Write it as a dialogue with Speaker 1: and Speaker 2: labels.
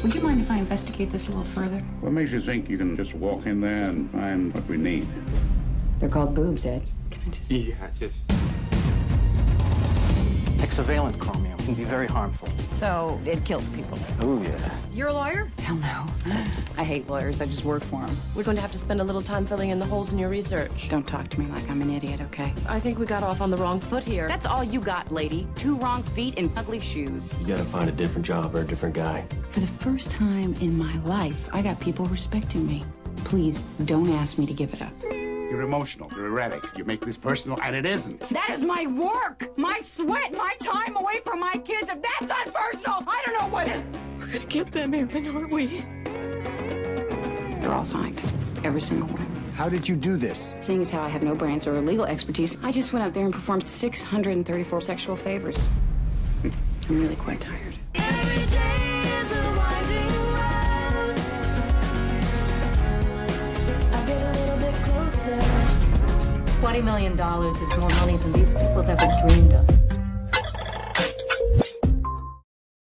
Speaker 1: Would you mind if I investigate this a little further?
Speaker 2: What makes you think you can just walk in there and find what we need?
Speaker 3: They're called boobs, Ed.
Speaker 1: Can I just...
Speaker 4: Yeah, just... Hexavalent chromium can be very harmful.
Speaker 3: So it kills people.
Speaker 4: Oh, yeah.
Speaker 5: You're a lawyer?
Speaker 3: Hell no. I hate lawyers. I just work for them.
Speaker 5: We're going to have to spend a little time filling in the holes in your research.
Speaker 3: Don't talk to me like I'm an idiot, okay?
Speaker 5: I think we got off on the wrong foot here.
Speaker 3: That's all you got, lady. 2 wrong feet and ugly shoes.
Speaker 6: You gotta find a different job or a different guy.
Speaker 3: For the first time in my life, I got people respecting me. Please don't ask me to give it up.
Speaker 2: You're emotional, you're erratic, you make this personal, and it isn't.
Speaker 3: That is my work, my sweat, my time away from my kids. If that's unpersonal, I don't know what is.
Speaker 5: We're gonna get them, Erin, aren't we?
Speaker 3: They're all signed, every single one.
Speaker 7: How did you do this?
Speaker 3: Seeing as how I have no brains or legal expertise, I just went out there and performed 634 sexual favors. I'm really quite tired.
Speaker 8: Every day is a winding road. I get a little bit closer.
Speaker 9: $20 million is more money than these people have ever dreamed of.